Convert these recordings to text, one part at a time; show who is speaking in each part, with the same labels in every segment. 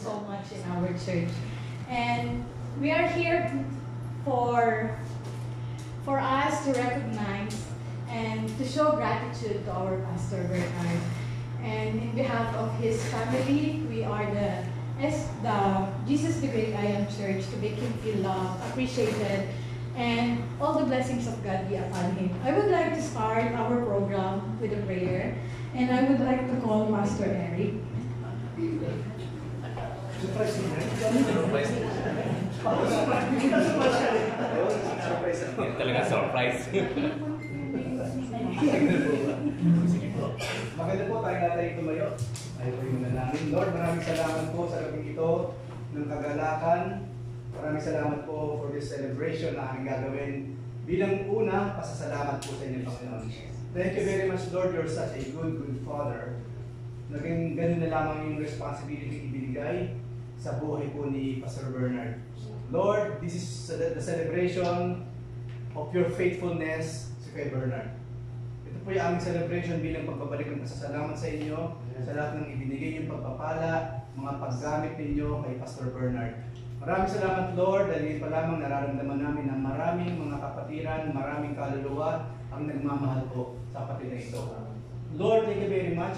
Speaker 1: so much in our church. And we are here for us to recognize and to show gratitude to our Pastor Bernard. And in behalf of his family, we are the Jesus the Great I Am Church, to make him feel loved, appreciated, and all the blessings of God be upon him. I would like to start our program with a prayer, and I would like to call Pastor Eric.
Speaker 2: Talaga surprise.
Speaker 3: Maganda po tayo natin tumayo. Ayaw po yung namin. Lord, maraming salamat po sa gabing ito ng kagalakan. Maraming salamat po for this celebration na aming gagawin. Bilang una, pasasalamat po sa inyo, Panginoon. Thank you very much, Lord. You're such a good Father. Naging ganun na lamang yung responsibility ibinigay sa buhay po ni Pastor Bernard. Lord, this is the celebration of your faithfulness sa kay Bernard. Ito po yung aming celebration bilang pagbabalik ng pasasalamat sa inyo sa lahat ng ibinigay yung pagpapala, mga paggamit ninyo kay Pastor Bernard. Maraming salamat, Lord, dahil pa lamang nararamdaman namin na maraming mga kapatiran, maraming kaluluwa ang nagmamahal po sa kapatid na ito. Lord, thank you very much.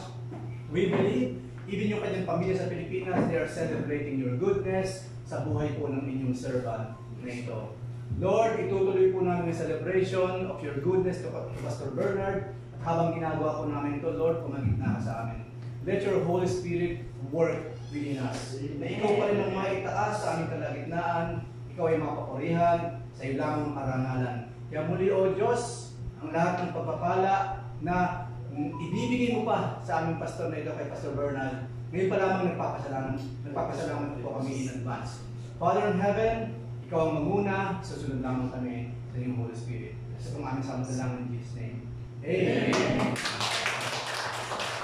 Speaker 3: We believe, even yung kanyang pamilya sa Pilipinas, they are celebrating your goodness sa buhay po ng inyong servant na ito. Lord, itutuloy po namin ang celebration of your goodness to Pastor Bernard. At habang ginagawa po namin ito, Lord, pumagitna ka sa amin. Let your Holy Spirit work within us. Na ikaw pa rin ang maitaas sa aming kalagitnaan, ikaw ay mapapurihan, sa iyo lamang karangalan. Kaya muli, O Diyos, ang lahat ng pagpapala na ibibigay mo pa sa aming pastor na ito kay Pastor Bernard, ngayon pa lamang nagpapasalamat po kami in advance. Father in heaven, ikaw ang maguna, susunod lamang kami sa iyong Holy Spirit. Sa itong aming samatalang in Jesus' name. Amen.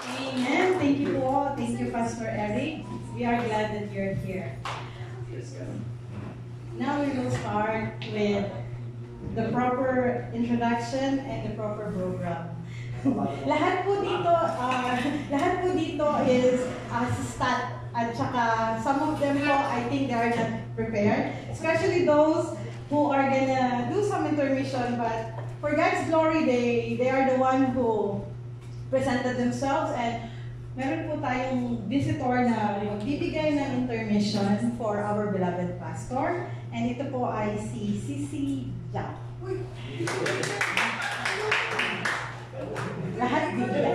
Speaker 1: Amen. Thank you all. Thank you, Pastor Eric. We are glad that you're here. Now we will start with the proper introduction and the proper program. lahat po dito is stat, at saka some of them po, I think they are not prepared, especially those who are gonna do some intermission, but for God's glory, they are the one who presented themselves, and meron po tayong visitor na magbibigay ng intermission for our beloved pastor, and ito po ay si Sisi Jack. Lahat bigla.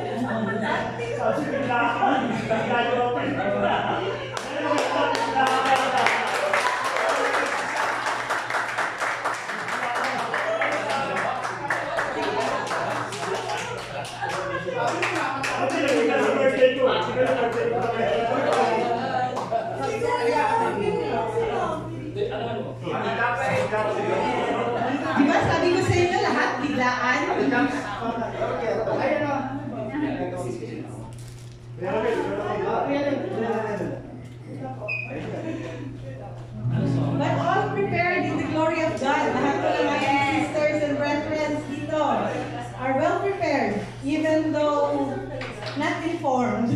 Speaker 1: Diba sabi ko sa inyo lahat biglaan? But all prepared in the glory of God. Lahat po ng mga sisters and brethren dito are well prepared, even though not informed.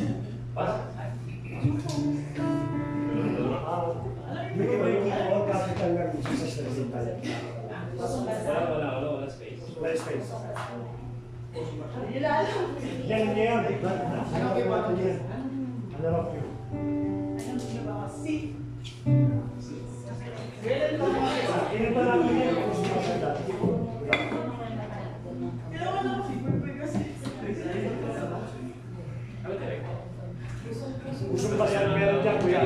Speaker 2: Wala space.
Speaker 4: Wala space.
Speaker 1: Yan.
Speaker 4: Ano kayo ba ito yan? Ano lang kayo? Ilan pa namin yan? Gusto ko ba yan? Meron dyan, kuya.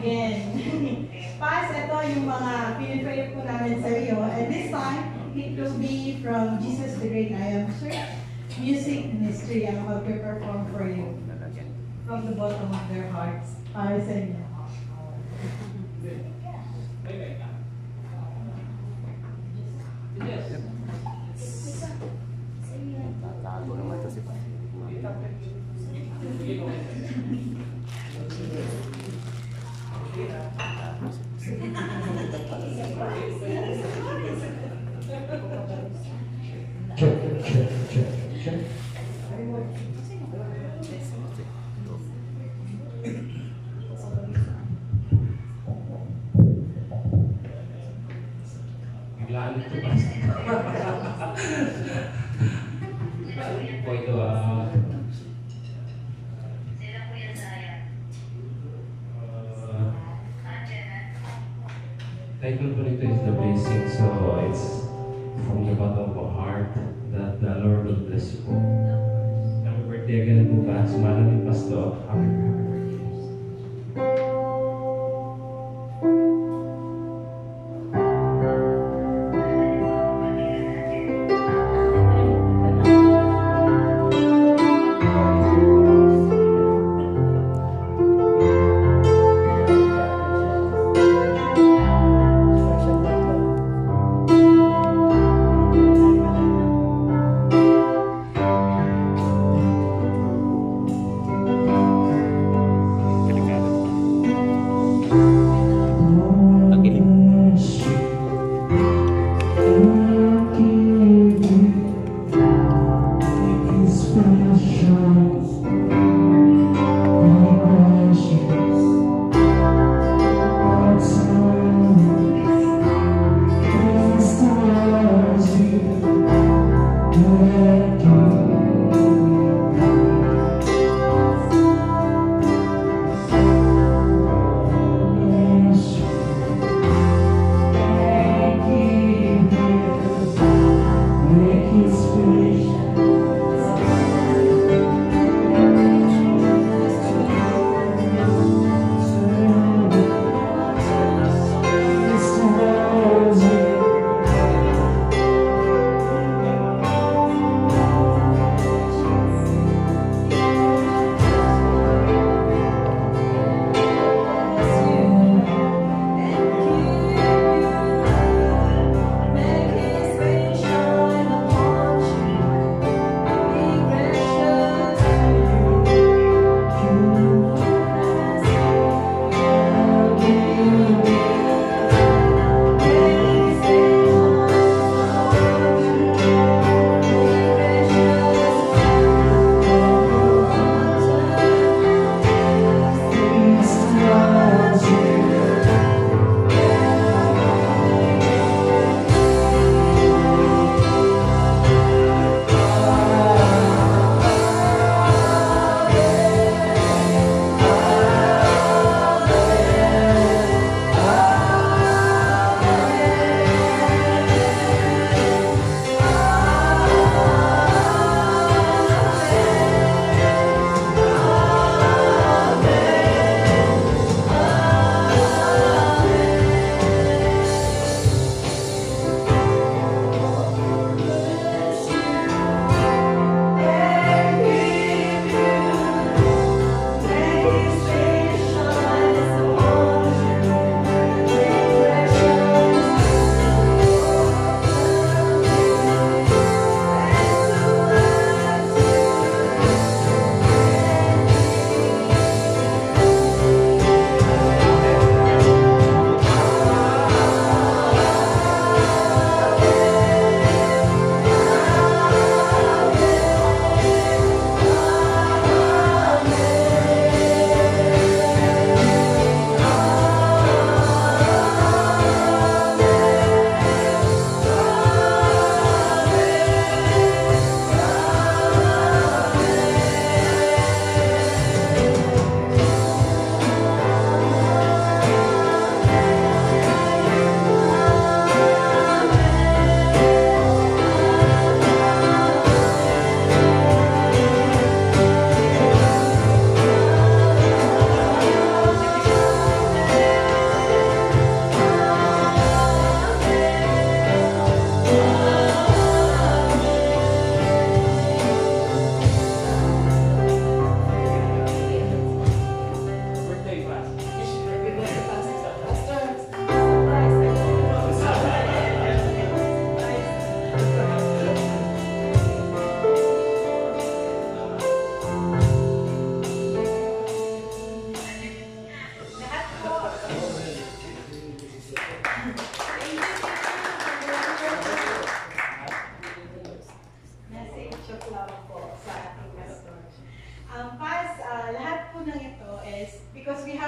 Speaker 1: again. Paz, ito yung mga pinipray po namin sa iyo. And this time, it will be from Jesus the Great I Am Church Music Ministry ang mag-perform for you. From the bottom of their hearts. Para sa inyo.
Speaker 4: Check.
Speaker 2: Biglaan ito ba? Po ito title po nito is The Blessing. So it's from the bottom of our heart that the Lord will bless you po. Happy birthday again po ba? Sumala ni Pastor. Happy birthday.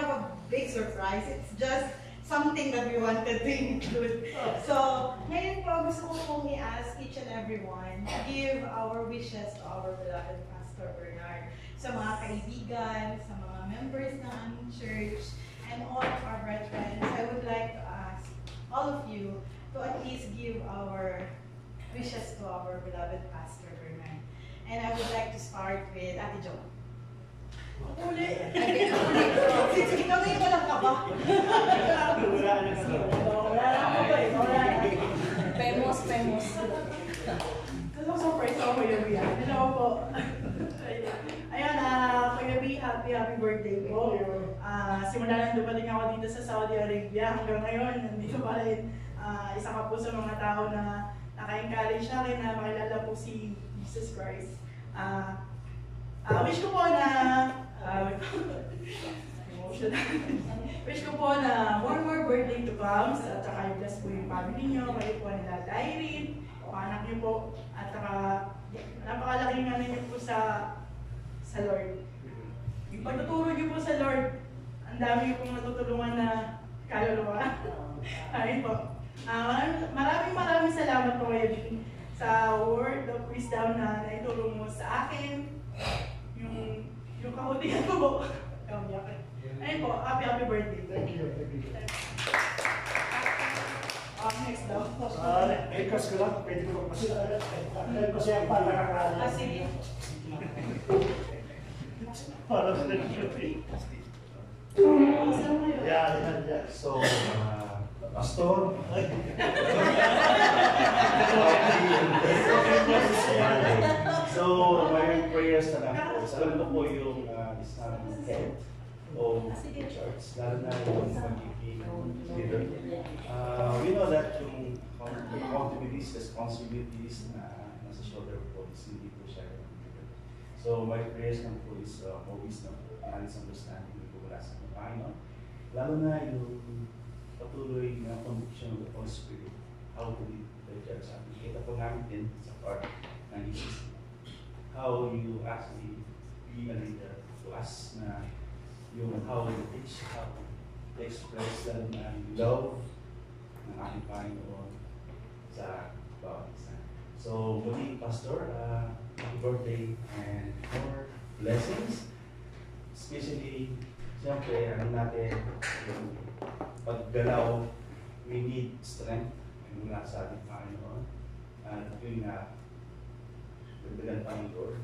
Speaker 1: have a big surprise. It's just something that we wanted to include. So, ngayon po, gusto ko pong i-ask each and everyone to give our wishes to our beloved Pastor Bernard. Sa mga kaibigan, sa mga members ng aming church, and all of our brethren, I would like to ask all of you to at least give our wishes to our beloved Pastor Bernard. And I would like to start with Ate Jo. Uli! Sige, gawin mo lang ka ba?
Speaker 4: Wala na
Speaker 1: Pemos.
Speaker 5: Hello, surprise ako, Kuya B. Hello po. Ayun, Kuya B, happy birthday po. Simula lang dumating ako dito sa Saudi Arabia. Hanggang ngayon, nandito pa rin. Isa ka po sa mga tao na naka-encourage sa akin na makilala po si Jesus Christ. Wish ko po na wish ko po na more birthday to come, at saka i-bless po yung family nyo, kayo po nila Irene, anak nyo po, at saka napakalaking ano nyo po sa Lord. Yung pagtuturo nyo po sa Lord, ang dami nyo pong natutulungan na kaluluwa. Ayun po. Maraming salamat po kayo sa word of wisdom na naitulong mo sa akin. Yung kahutihan ko po. Ayun po, happy birthday.
Speaker 4: Thank you.
Speaker 5: Next daw.
Speaker 4: Request ko lang, pwede ko kasi ang palakakala.
Speaker 5: Sige.
Speaker 4: Para sa Yeah. So, Pastor. So, my prayers na lang po. Alam ko po yung isang head of the church, lalo na yung magiging leader. We know that yung accountabilities, responsibilities na nasa shoulder po is hindi po siya. So, my prayers lang po is more wisdom, honest understanding po mula sa Panginoon. Lalo na yung patuloy na conviction of the Holy Spirit, how to lead the church. Kita po namin din sa part ng ECC, how you actually be a leader to us na yung how you teach, how to express lalo na yung love ng ating Panginoon sa bawat isa. So, muli, Pastor, happy birthday and more blessings. Especially, siyempre, natin yung paggalaw, we need strength mula sa ating Panginoon. At yun nga, dagdagan pa ng Lord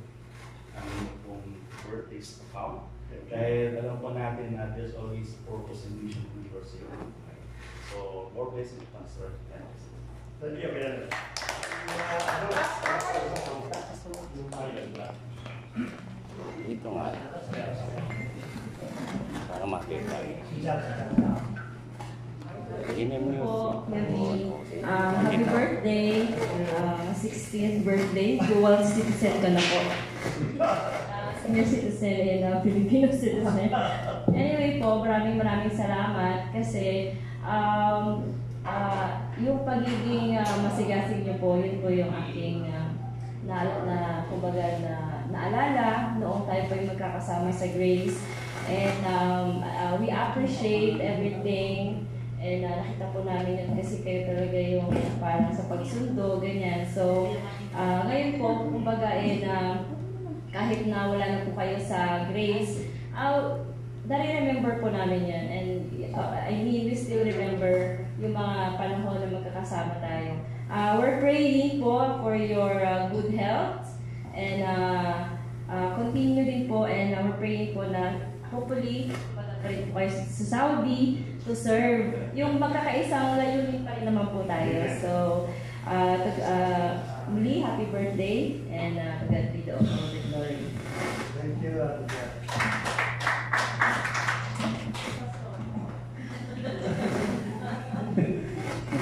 Speaker 4: ang pong birthdays to come. Dahil alam po natin na there's always purpose and mission in your sake. So, more blessings, Pastor. Thanks.
Speaker 6: Thank you, Kuya.
Speaker 7: Dito nga. Para makita.
Speaker 8: Happy birthday, 60th birthday, dual citizen ka na po. Senior citizen and Filipino citizen. Anyway po, maraming salamat kasi yung pagiging masigasig niyo po, yun po yung aking naalala noong tayo po yung magkakasama sa Grace. And we appreciate everything. And nakita po namin yun kasi kayo talaga yung parang sa pagsundo, ganyan. So, ngayon po, kumbaga, kahit na wala na po kayo sa Grace, remember po namin yan. And I mean, we still remember yung mga panahon na magkakasama tayo. We're praying po for your good health and continue din po, and we're praying po na hopefully rin po kayo sa Saudi to serve. Yung magkakaisang layunin pa rin naman po tayo. So, muli, happy birthday and God be the glory.
Speaker 4: Thank you.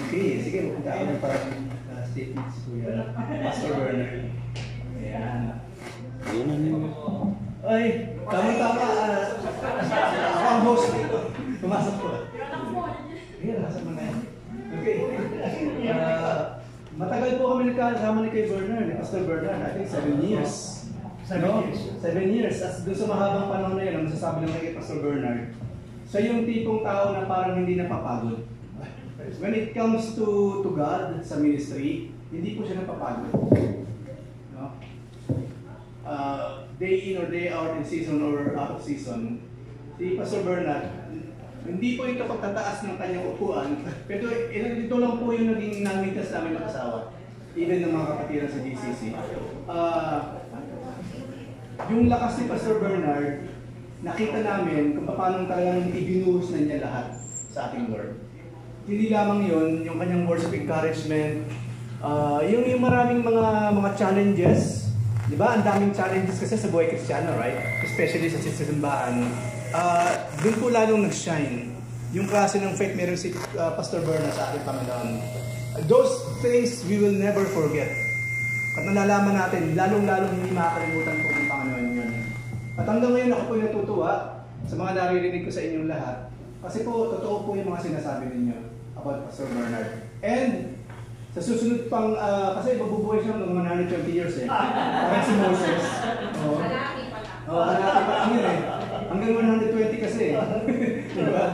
Speaker 3: Okay, sige, magpunta ako ng parang statements ko yan. Pastor Bernard. Ayan. Ay, tama-tama. Ako ang host dito. Pumasok ko. Ayan, nasa mga yan. Okay. Matagal po kami nagkasama ni kay Bernard, ni Pastor Bernard. I think 7 years. 7 years. As doon sa mahabang panahon na yun, ang masasabi lang kay Pastor Bernard, Siya yung tipong tao na parang hindi napapagod. When it comes to God sa ministry, hindi po siya napapagod. No? Day in or day out, in season or out of season, si Pastor Bernard, hindi po ito pagtataas ng kanyang upuan, pero ito lang po yung naging nangmitas namin mag-asawa, even ng mga kapatiran sa GCC. Yung lakas ni Pastor Bernard, nakita namin kung paano talagang ibinuhos na niya lahat sa ating Lord. Hindi lamang yun, yung kanyang words of encouragement, yung maraming mga challenges, di ba? Ang daming challenges kasi sa buhay Kristiyano, right? Especially sa simbahan. Doon po lalong nag-shine. Yung klase ng faith meron si Pastor Bernard sa ating Panginoon. Those things we will never forget. At nalalaman natin, lalong-lalong hindi makakalimutan po ng Panginoon yun. At hanggang ngayon ako po natutuwa sa mga naririnig ko sa inyong lahat. Kasi po, totoo po yung mga sinasabi ninyo about Pastor Bernard. And sa susunod pang, kasi mabubuhay siya ng 120 years eh. Parang si Moses. Halaki pa lang yun eh. Hanggang 120 kasi eh. Diba?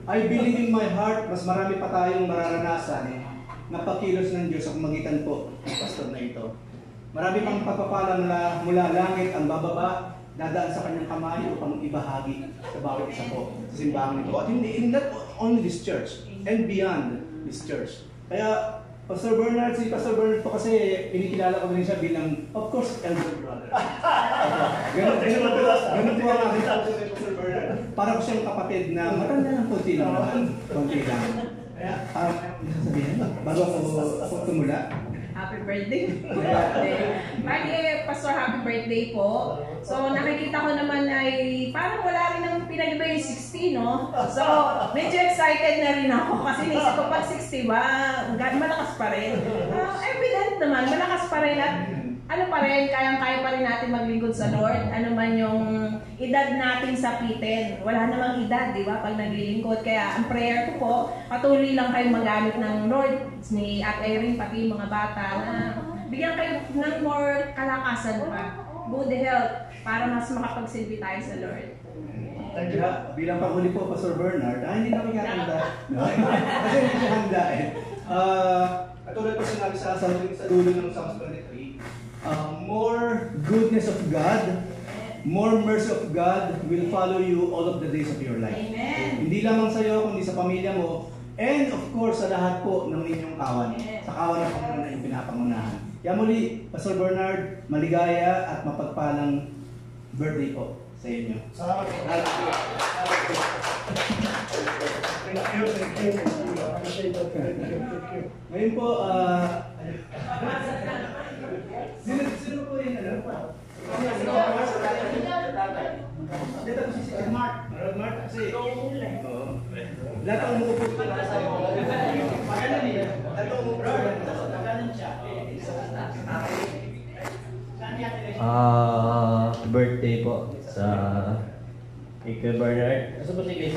Speaker 3: I believe in my heart, mas marami pa tayong mararanasan na pagkilos ng Diyos sa magitan po ng pastor na ito. Marami pang pagpapala mula langit ang bababa, dadaan sa kanyang kamay upang ibahagi sa bawat isa po sa simbahan nito. At hindi, not only this church, and beyond this church. Kaya, si Pastor Bernard po kasi pinikilala ko rin siya bilang, of course, elder brother. Ganun po ang aking Pastor Bernard. Para ko siyang kapatid na matanda ng konti lang naman. Konti lang. Kaya, sasabihin, bago ako tumula.
Speaker 6: Happy birthday. Pastor, happy birthday po. So, nakikita ko naman ay parang wala rin ang pinag-iba yung 60, no? So, medyo excited na rin ako kasi naisip ko pag 60 ba, malakas pa rin. Evident naman, malakas pa rin at ano pa rin, kayang-kaya pa rin natin maglingkod sa Lord. Ano man yung edad natin sapitin. Wala namang edad, di ba, pag naglilingkod. Kaya ang prayer ko po, patuloy lang kayo magamit ng Lord, ni Ate Irene, pati yung mga bata, na bigyan kayo ng more kalakasan pa, good health, para mas makapagsilbi tayo sa Lord.
Speaker 3: Kaya, bilang panghuli po, Pastor Bernard, hindi na handa. Kasi hindi siya handa eh. Katulad po sinabi sa dulo ng Psalms 23, more goodness of God, more mercy of God will follow you all of the days of your life.
Speaker 5: Amen.
Speaker 3: Hindi lamang sa iyo, kundi sa pamilya mo, and of course sa lahat po ng inyong kawan. Sa kawan ng Panginoon na yung pinapangunahan. Kaya muli, Pastor Bernard, maligaya at mapagpalang birthday po sa inyo.
Speaker 4: Salamat po.
Speaker 3: Ngayon po, sino po yung ano? Dito po si Mark. Mark kasi. Lahat ang umupo po na sa iyo. Pagano niya? Lahat ang umupo. Pagano siya?
Speaker 9: Birthday po sa Ike Bernard. Asa ba si Ike?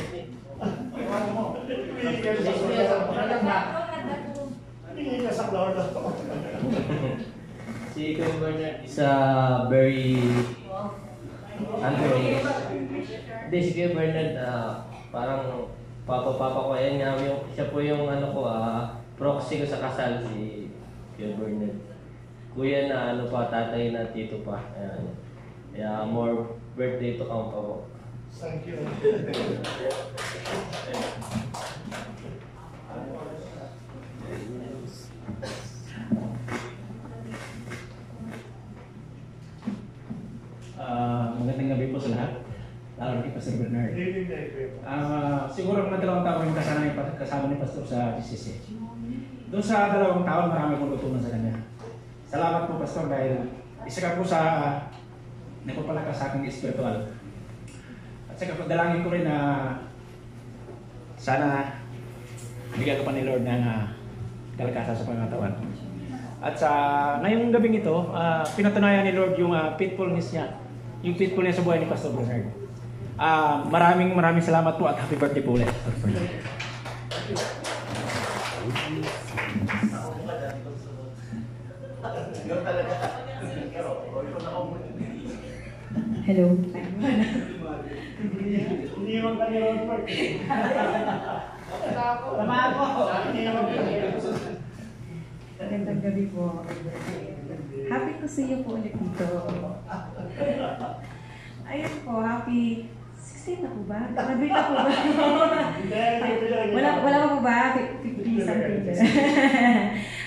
Speaker 9: Si Ike Bernard is very hindi, si Ike Bernard parang papa ko. Ayan nga, siya po yung proxy ko sa kasal, si Ike Bernard. Kuya na tatay na tito pa. Ayan. Kaya more birthday to come pa po.
Speaker 4: Thank you.
Speaker 10: Magandang gabi po sa lahat. Lalo kay Pastor Bernard. Siguro mga 2 taon yung kasama ni Pastor sa GCC. Doon sa 2 taon, marami kong natutunan sa kanya. Salamat po, Pastor, dahil isa ka po sa nagpapalakas sa aking espiritual. At saka dalangin ko rin na sana bigyan ko pa ni Lord ng kalakasan sa pangatawan. At sa ngayong gabing ito, pinatunayan ni Lord yung faithfulness niya. Yung faithfulness sa buhay ni Pastor Bernard. Maraming salamat po at happy birthday po ulit.
Speaker 8: Hello.
Speaker 10: Hindi naman kami road work. Tama ako.
Speaker 11: Magandang gabi po. Happy to see you po ulit dito. Ayun po, happy 16 na po ba? Graduate na po ba? wala pa po ba? 50 something.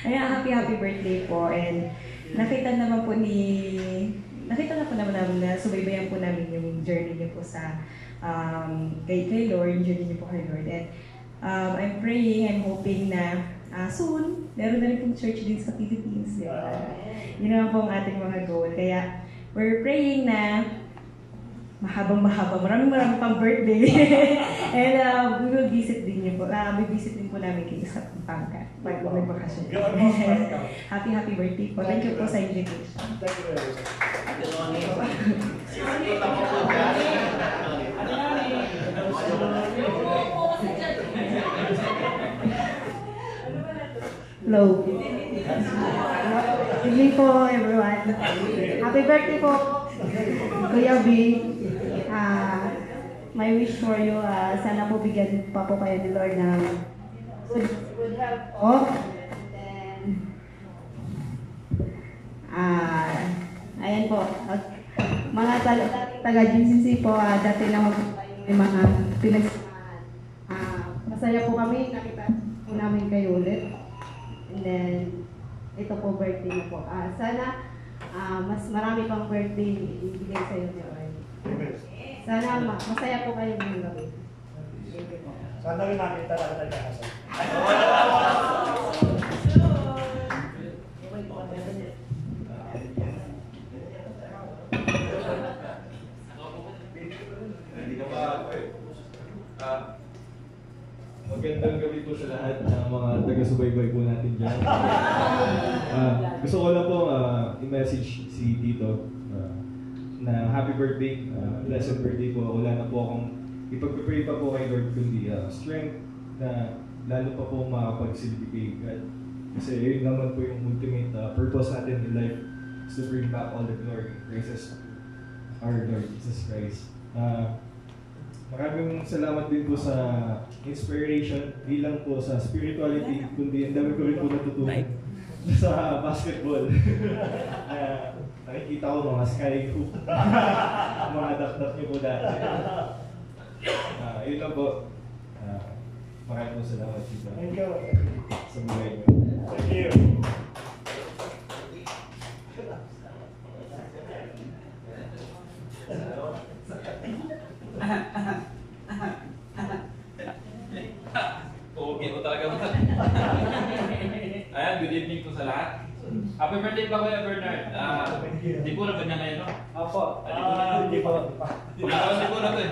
Speaker 11: Ayun, happy birthday po. And nakita na po namin na subaybayan po namin yung journey niyo po sa kay Lord, yung journey niyo po kay Lord. And I'm praying, I'm hoping na soon, meron na rin pong church din sa Philippines. Yun naman po ang ating mga goal. Kaya we're praying na mahabang-mahaba, maraming pang birthday. And we will visit din niyo po. Visit din po namin kayo sa Pampanga pag magbakasyon. Happy birthday po. Thank you po sa invitation.
Speaker 4: Thank you very much.
Speaker 11: Hello. Good evening po, everyone. Happy birthday po, Kuya B. My wish for you, sana po bigyan pa po kayo ni Lord ng good health po. Ayan po, mga taga-GCC po, dati naman po may mga pinagsamahan. Masaya po kami, nakita po namin kayo ulit. And then, ito po birthday na po. Sana mas marami pang birthday ibigay sa iyo ni Lord. Sana masaya po kayo ngayong gabi.
Speaker 10: Sana rin namin talaga nagkakasal.
Speaker 12: Magandang gabi po sa lahat ng mga taga-subaybay po natin dyan. Gusto ko lang po i-message si Tito na happy birthday, blessed birthday po. Wala na po akong ipag-pray pa po kay Lord kundi strength na lalo pa po makapagsilbi kay God. Kasi yun naman po yung ultimate purpose natin in life is to bring back all the glory and praises to our Lord Jesus Christ. Maraming salamat din po sa inspiration, di lang po sa spirituality, kundi ang dami ko rin po natutunan sa basketball. Nakikita ko mga sky hoop, mga dakdak niyo po dati. Yun lang po. Maraming po salamat dito.
Speaker 10: Thank you.
Speaker 12: Sa buhay niyo.
Speaker 10: Thank you.
Speaker 13: Okay po talaga mo. Ayan, good evening po sa lahat. Happy birthday pa Kuya Bernard. Di po na ba niya ngayon, no?
Speaker 10: Opo.
Speaker 13: Di po na to eh.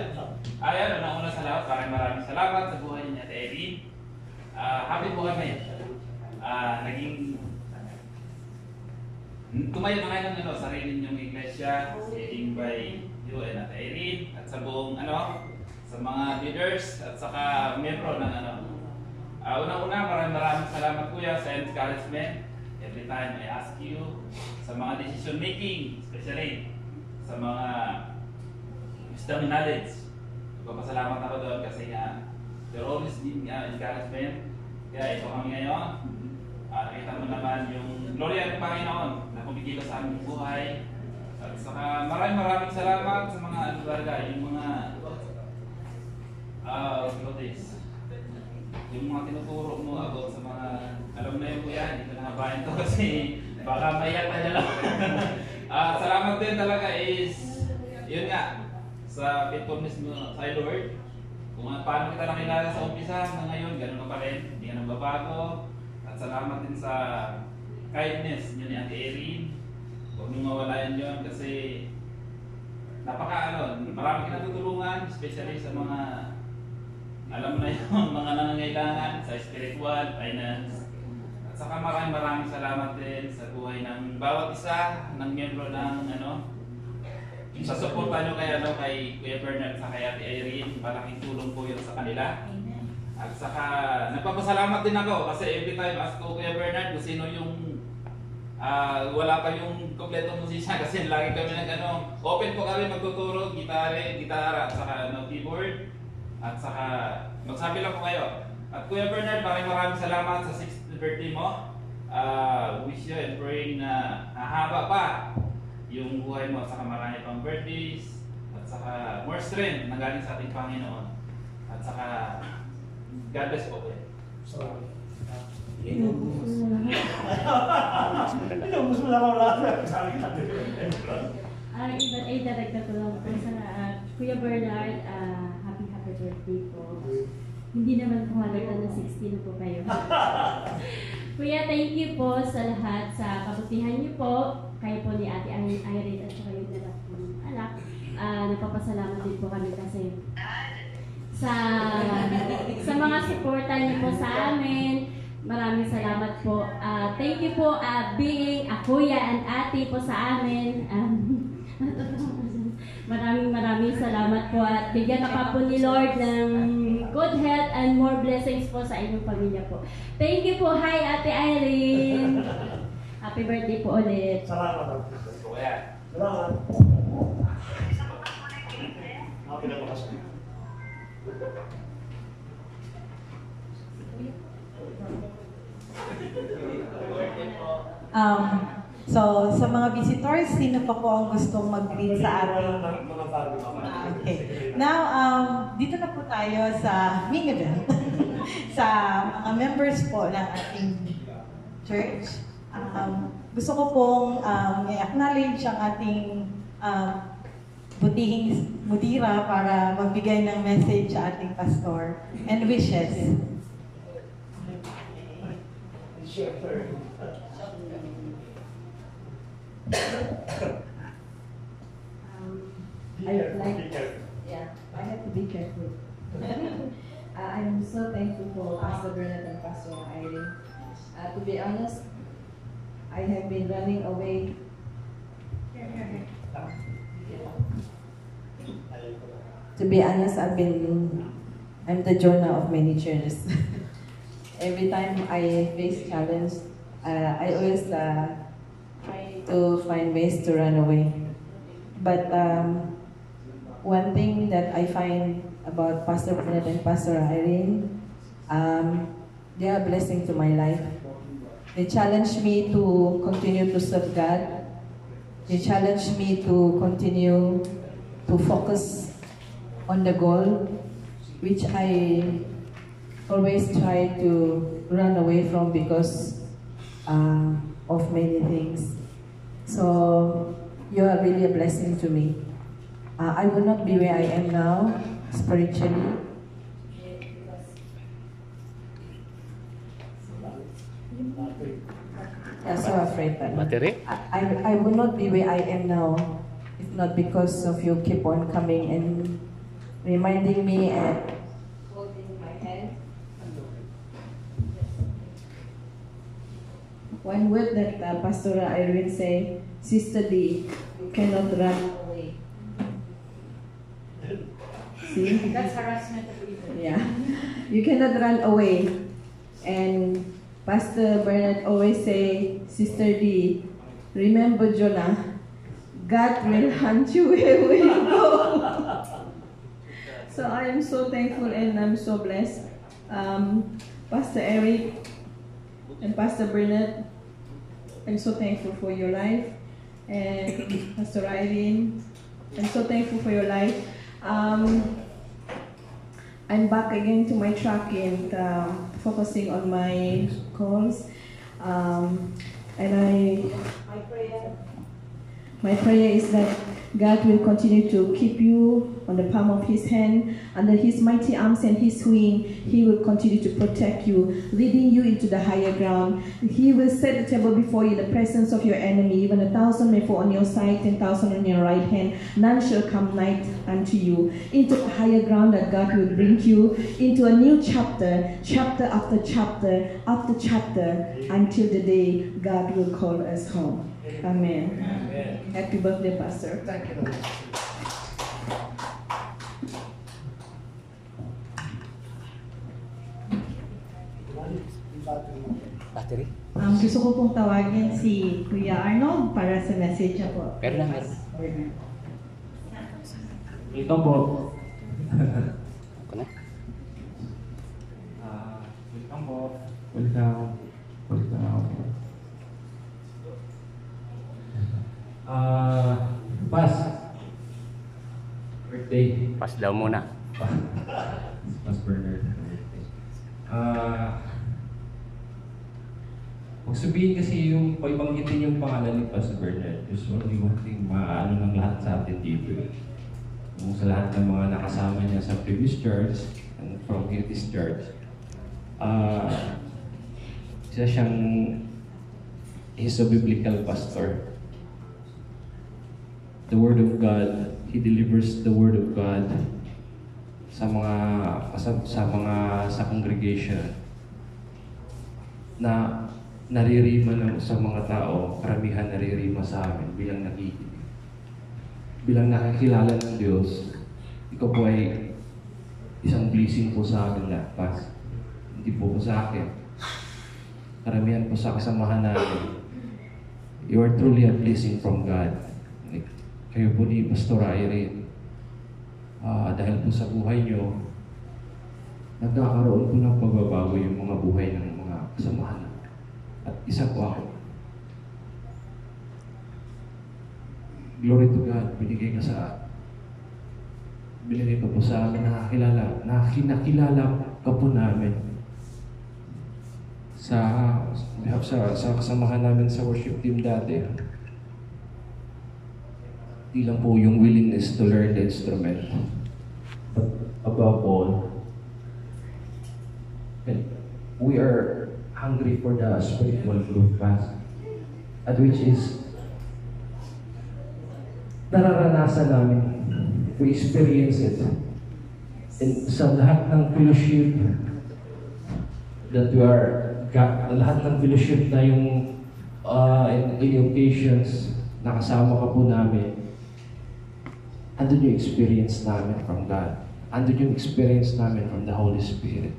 Speaker 13: Ayan, una sa lahat, maraming salamat sa buhay niya at Erin. Happy po kami. Naging tumayo na ngayon ng sarili niyong iglesia, leading by you and at Erin, at sa buong sa mga leaders at saka membro ng unang-una, maraming salamat Kuya sa encouragement. Every time I ask you sa mga decision making, especially sa mga wisdom and knowledge. Magpapasalamat ako doon kasi there always been encouragement. Kaya ito kami ngayon. Nakita mo naman yung glory ng Panginoon na kumikilo sa aming buhay. At saka maraming salamat sa mga yung mga yung mga tinuturo mo about sa mga alam na yun Kuya, hindi ko nahabayan to kasi baka mayak na lang. Salamat din talaga is yun nga sa faithfulness mo sa Lord. Kung paano kita nakilala sa umpisa hanggang ngayon, ganun ka pa rin, hindi ka nagbabago. At salamat din sa kindness niyo ni Ate Erin. Huwag niyong mawalayan yun kasi marami ka natutulungan, especially sa mga alam mo na yung mga nangangailangan sa spiritual, finance. At saka maraming salamat din sa buhay ng bawat isa ng miyembro ng yung sa suporta nyo kay Kuya Bernard sa kay Ate Irene, malaking tulong po yun sa kanila. At saka nagpapasalamat din ako kasi every time ask ko Kuya Bernard kung sino yung wala pa yung kompletong musician kasi lagi kami open po kami magtuturo, gitara at saka keyboard. At saka, magsabi lang po kayo. At Kuya Bernard, maraming salamat sa 6th birthday mo. Wish you and praying na hahaba pa yung buhay mo at saka marami pang birthdays at saka more strength na galing sa ating Panginoon. At saka, God bless po.
Speaker 4: Inubos mo lang ako lahat.
Speaker 8: Idadagdag ko lang po sa Kuya Bernard, happy birthday po. Hindi naman po halata na 16 na po kayo. Kuya, thank you po sa lahat sa kabutihan niyo po. Kayo po ni Ate Irene at saka yung dala po ng anak. Nagpapasalamat din po kami kasi sa mga suporta niyo po sa amin. Maraming salamat po. Thank you po being a kuya and ate po sa amin. Maraming salamat po at bigyan na pa po ni Lord ng good health and more blessings po sa inyong pamilya po. Thank you po. Hi, Ate Irene. Happy birthday po ulit.
Speaker 4: Salamat. Salamat.
Speaker 1: So, sa mga visitors, sino pa po ang gustong mag-greet sa ating... Okay. Now, dito na po tayo sa main event. Sa mga members po ng ating church. Gusto ko pong i-acknowledge ang ating butihing mudira para magbigay ng message sa ating pastor and wishes.
Speaker 14: I have to be careful. I'm so thankful for Pastor Bernard and Pastor Irene. To be honest, I have been running away. To be honest, I'm the Jonah of many churches. Every time I face challenge, I always try to find ways to run away. But one thing that I find about Pastor Bernard and Pastor Irene, they are a blessing to my life. They challenge me to continue to serve God. They challenge me to continue to focus on the goal, which I always try to run away from because of many things. So you are really a blessing to me. I would not be where I am now spiritually. I'm so afraid that I would not be where I am now if not because of you keep on coming and reminding me and holding my hand. One word that Pastor Irene say, Sister D, you cannot run away. See?
Speaker 5: That's harassment.
Speaker 14: Yeah. You cannot run away. And Pastor Bernard always say, Sister D, remember Jonah, God will hunt you wherever you go. So I am so thankful and I'm so blessed. Pastor Eric and Pastor Bernard, I'm so thankful for your life. And Pastor Irene, I'm so thankful for your life. I'm back again to my track and focusing on my calls. And my prayer is that God will continue to keep you on the palm of His hand, under His mighty arms and His wing. He will continue to protect you, leading you into the higher ground. He will set the table before you in the presence of your enemy. Even 1,000 may fall on your side, 10,000 on your right hand. None shall come nigh unto you. Into the higher ground that God will bring you, into a new chapter, chapter after chapter after chapter, until the day God will call us home. Amen. Amen. Happy birthday, Pastor.
Speaker 3: Thank you.
Speaker 7: Battery?
Speaker 1: Gusto ko pong tawagin si Kuya Arnold para sa message niya po.
Speaker 7: Meron.
Speaker 10: Ito po.
Speaker 7: Ako na. daw muna.
Speaker 2: Mas Bernard. Huwag sabihin kasi yung paibanggitin yung pangalan ni Pastor Bernard. Usually, one thing maano ng lahat sa atin dito. Kung sa lahat ng mga nakasama niya sa previous church and from this church, isa siyang he's a biblical pastor. The Word of God, he delivers the Word of God sa congregation na naririma sa mga tao, karamihan naririma sa amin bilang nakikinig. Bilang nakakilala ng Diyos, ikaw po ay isang blessing po sa amin lahat, Pas. Hindi po sa akin. Karamihan po sa kasamahan namin. You are truly a blessing from God. Kayo po ni Pastor Irene. Dahil po sa buhay nyo, nagkakaroon po ng pagbabago yung mga buhay ng mga kasamahan. At isa po ako. Glory to God, binigay ka po sa amin, nakakilala ka po namin sa kasamahan namin sa worship team dati. Di lang po yung willingness to learn the instrument, but above all, we are hungry for the spiritual growth path, at which is nararanasan namin, we experience it sa lahat ng fellowship that we are, lahat ng fellowship na yung in occasions nakasama ka po namin, andun yung experience namin from God, andun yung experience namin from the Holy Spirit.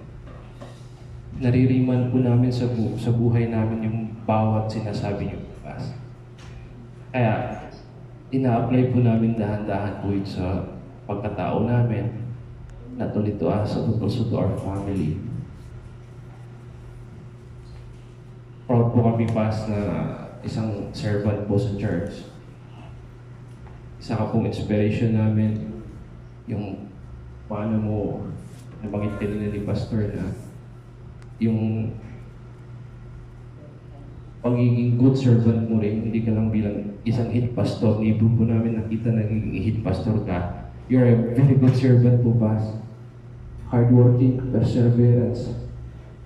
Speaker 2: Naririman po namin sa buhay namin yung bawat sinasabi niyo, Pas. Kaya, ina-apply po namin dahan-dahan po ito sa pagkatao namin, not only to us, but also to our family. Proud po kami, Pas, na isang servant po sa church. Isa ka pong inspiration namin, yung paano mo nabanggit kanina ni Pastor na yung pagiging good servant mo rin, hindi ka lang bilang isang head pastor. Ni po namin nakita na naging head pastor ka. You're a very good servant po, Pas. Hardworking, perseverance,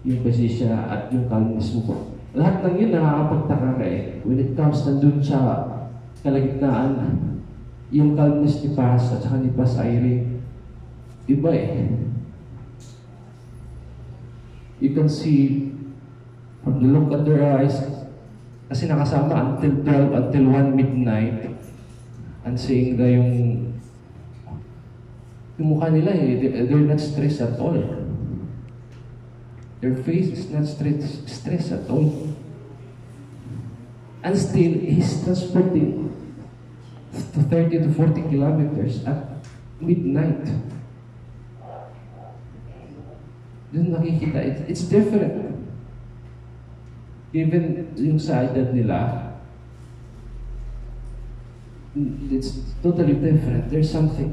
Speaker 2: yung pasensya at yung calmness mo po. Lahat ng yun nakakapagtaka ka eh. When it comes nandun sa kalagitnaan, yung calmness ni Pas at saka ni Pas Irene, iba eh. You can see from the look at their eyes, kasi nakasama until 12, until 1 midnight, and seeing na yung mukha nila eh, they're not stressed at all. Their face is not stressed at all. And still, he's transporting to 30 to 40 kilometers at midnight. Doon nakikita, it's different. Even yung sa edad nila, it's totally different. There's something.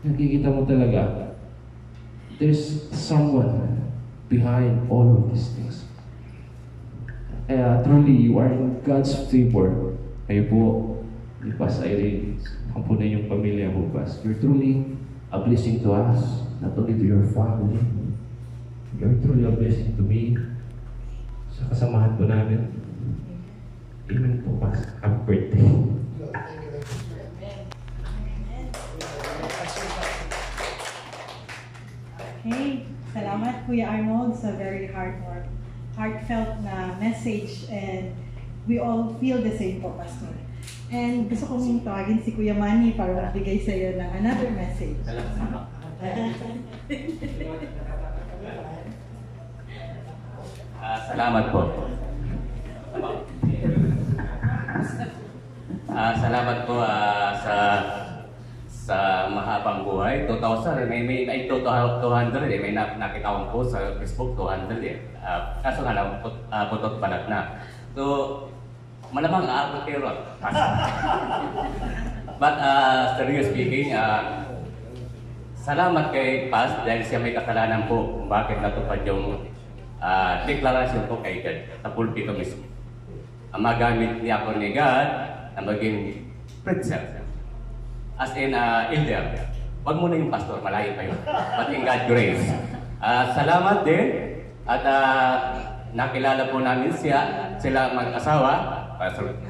Speaker 2: Nakikita mo talaga, there's someone behind all of these things. Kaya truly, you are in God's favor. Kayo po, ni Pas Irene, ang po na yung pamilya mo, Pas. You're truly a blessing to us, not only to your family. You're truly a blessing to me. Sa kasamahan po namin. Amen po, Pas. Happy birthday.
Speaker 1: Okay, salamat Kuya Arnold sa very heartfelt na message, and we all feel the same po, Pastor. And gusto kong tawagin si Kuya Manny para magbigay sa iyo ng another message.
Speaker 7: Salamat po. Salamat po sa mahabang buhay. 2,000 may 200 may nakita ko po sa Facebook 200 kaso nga lang putot palat na. So malamang aabot kayo. But seriously speaking, salamat kay Paz dahil siya may kasalanan po kung bakit natupad yung deklarasyon ko kay God sa pulpito mismo. Ang magamit niya ako ni God na maging preacher. As in, elder. Huwag mo na yung pastor, malayo pa yun. But in God's grace. Salamat din at nakilala po namin sila mag-asawa,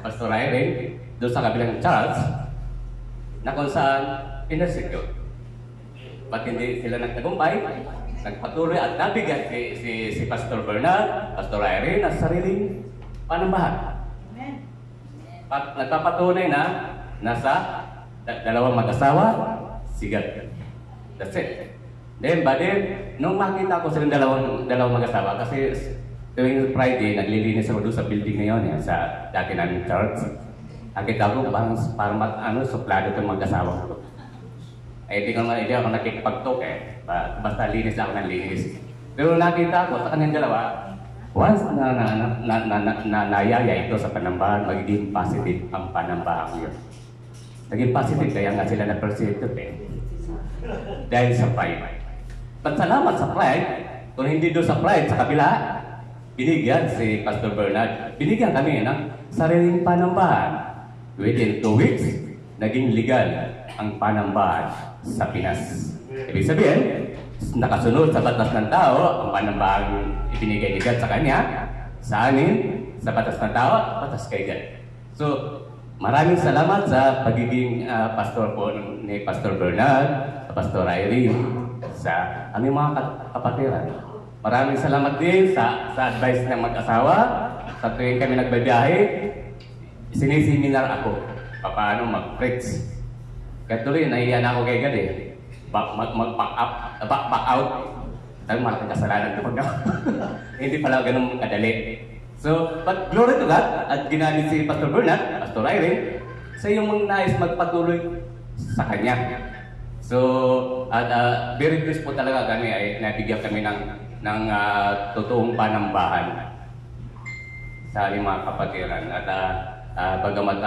Speaker 7: Pastor Irene, doon sa kabilang church, na kung saan pinersecute. Ba't hindi sila nagtagumpay, nagpatuloy at nabigyan si Pastor Bernard, Pastor Irene, at sariling panambahan. Nagpapatunay na nasa dalawang mag-asawa, sigat. That's it. Then, nung makita ko silang dalawang mag-asawa, kasi tuwing Friday, naglilinis ako doon sa building na yun, sa dati namin church. Nakita ko, parang suplado itong mag-asawa ko. Hindi ako nakikipag-talk basta linis lang ako ng linis. Pero nakita ko sa kanyang dalawa, once na nayaya ito sa panambahan, magiging positive ang panambahan yun. Naging positive, kaya nga sila na-persecute dahil sa pride. But salamat sa pride, kung hindi doon sa pride, sa kabila, binigyan si Pastor Bernard, binigyan kami ng sariling panambahan. Within 2 weeks, naging legal ang panambahan sa Pinas. Ibig sabihin, nakasunod sa batas ng tao, ang panambahan ibinigay ni God sa kanya, sa amin, sa batas ng tao, batas kay God. So, maraming salamat sa pagiging pastor po ni Pastor Bernard, sa Pastor Irene, sa aming mga kapatiran. Maraming salamat din sa advice ng mag-asawa. Sa tuwing kami nagbabiyahe, sinisiminar ako paano mag-preach. Kaya tuloy, nahiyan ako kay God back out. Sabi, malaking kasalanan ko pag hindi pala ganun kadali. So, but glory to God, at ginamit si Pastor Bernard, Pastor Irene, sa yung nais magpatuloy sa kanya. So, at very pleased po talaga kami ay nabigyan kami ng totoong panambahan sa aming mga kapatiran. At bagamat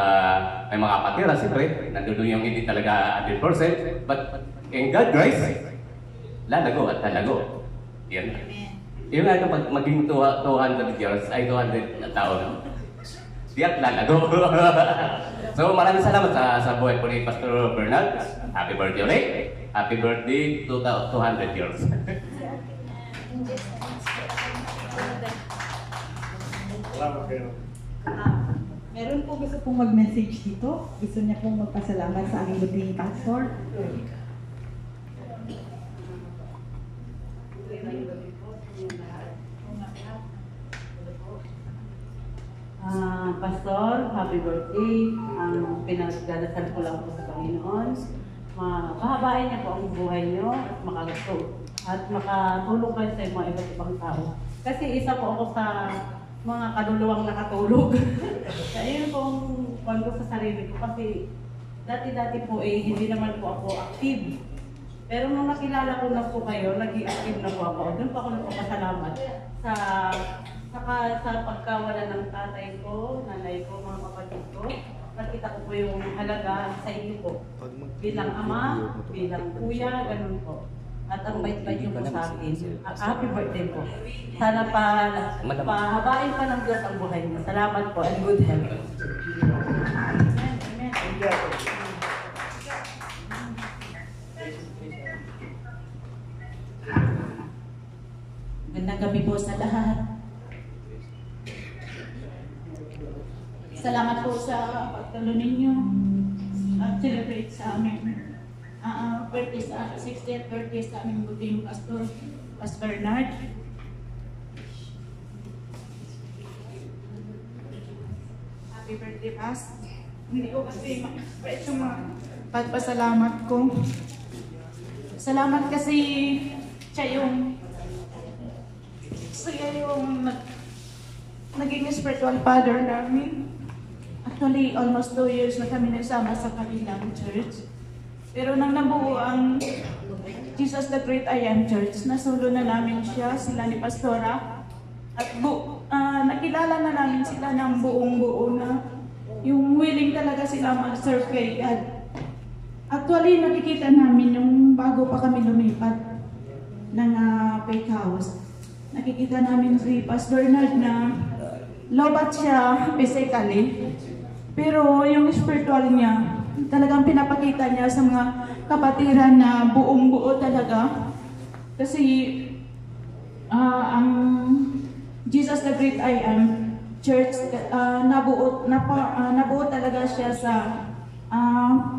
Speaker 7: may mga kapatiran, siyempre, nandun yung hindi talaga 100%, but in God's grace, lalago at lalago. Yan. Yung nga ito, maging 200 years, ay 200 na taon, diyak lalago. So maraming salamat sa buhay po ni Pastor Bernard. Happy birthday ulit. Happy birthday to 200 years.
Speaker 1: Meron po gusto pong mag-message dito. Gusto niya pong magpasalamat sa aming buting pastor.
Speaker 15: Pastor, happy birthday. Ang pinagdadasal ko lang po sa Panginoon. Mahabain niya po ang buhay niyo at makatulong kayo sa mga iba't ibang tao. Kasi isa po ako sa mga kaluluwang nakatulog. Kaya yun pong kwento sa sarili ko kasi dati-dati po hindi naman po ako active. Pero nung nakilala ko na po kayo, naging active na po ako. Doon po ako nagpapasalamat sa pagkawala ng tatay ko, nanay ko, mga kapatid ko. Nakita ko po yung halaga sa inyo po. Bilang ama, bilang kuya, ganun po. At ang bait-bait niyo po sa akin. Happy birthday po. Sana pahabain pa ng Diyos ang buhay niyo. Salamat po and good health.
Speaker 16: Magandang gabi po sa lahat. Salamat po sa pagtalo ninyo at celebrate sa amin. Birthday sa 60th birthday sa aming buting Pastor Bernard.
Speaker 5: Happy birthday, Pas. Hindi ko kasi ma-express yung mga pagpasalamat ko. Salamat kasi siya yung naging spiritual father namin. Actually, almost 2 years na kami nagsama sa kabilang church. Pero nang nabuo ang Jesus the Great I Am Church, nasulo na namin siya, sila ni Pastora. At nakilala na namin sila ng buong-buo na yung willing talaga sila mag-serve kay God.
Speaker 16: Actually, nakikita namin yung bago pa kami lumipat ng fake house. Nakikita namin si Pastor Bernard na lobat siya physically. Pero yung spiritual niya, talagang pinapakita niya sa mga kapatiran na buong buo talaga. Kasi ang Jesus the Great I Am Church, nabuo talaga siya sa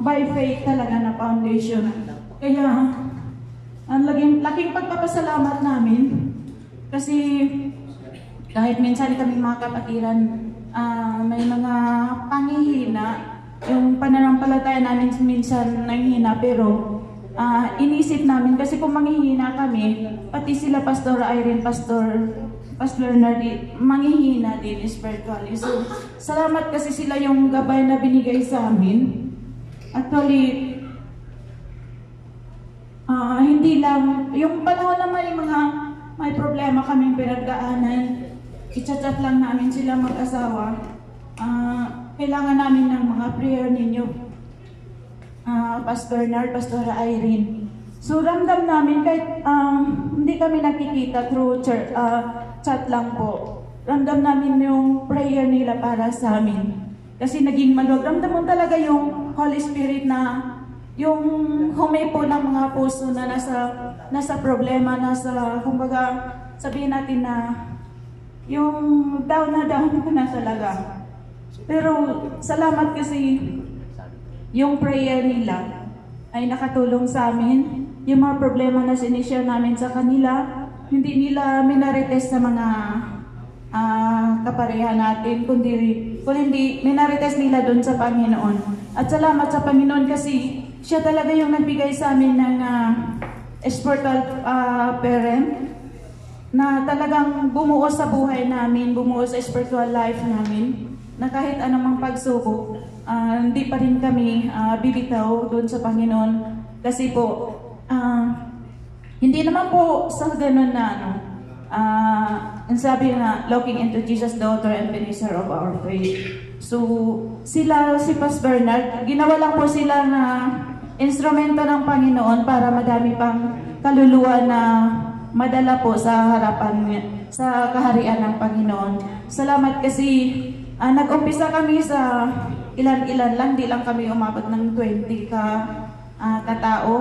Speaker 16: by faith talaga na foundation. Kaya, ang laking pagpapasalamat namin kasi kahit minsan kami mga kapatiran may mga panghihina, yung pananampalataya namin minsan nanghihina, pero inisip namin kasi kung manghihina kami, pati sila Pastor Irene, Pastor Bernard, manghihina din spiritually. So, salamat kasi sila yung gabay na binigay sa amin. Actually, hindi lang, yung panahon na may problema kaming pinagdaanan, i-chat lang namin sila mag-asawa. Kailangan namin ng mga prayer ninyo, Pastor Bernard, Pastor Irene. So, ramdam namin kahit hindi kami nakikita through church, chat lang po. Ramdam namin yung prayer nila para sa amin. Kasi naging maluwag. Ramdam mo talaga yung Holy Spirit na yung humipo ng mga puso na nasa problema, kumbaga, sabihin natin na yung down na talaga. Pero salamat kasi yung prayer nila ay nakatulong sa amin. Yung mga problema na sinishare namin sa kanila, hindi nila minarites sa mga kapareha natin, kundi minarites nila doon sa Panginoon. At salamat sa Panginoon kasi siya talaga yung nagbigay sa amin ng spiritual parent na talagang bumuo sa buhay namin, bumuo sa spiritual life namin, na kahit anumang pagsubok, hindi pa rin kami bibitaw doon sa Panginoon. Kasi po, hindi naman po sa ganun na ang sabi na, looking into Jesus, the author and finisher of our faith. So, si Pastor Bernard, ginawa lang po sila na instrumento ng Panginoon para madami pang kaluluwa na madala po sa harapan, sa kaharian ng Panginoon. Salamat kasi nag-umpisa kami sa ilan-ilan lang, di lang kami umabot ng 20 katao.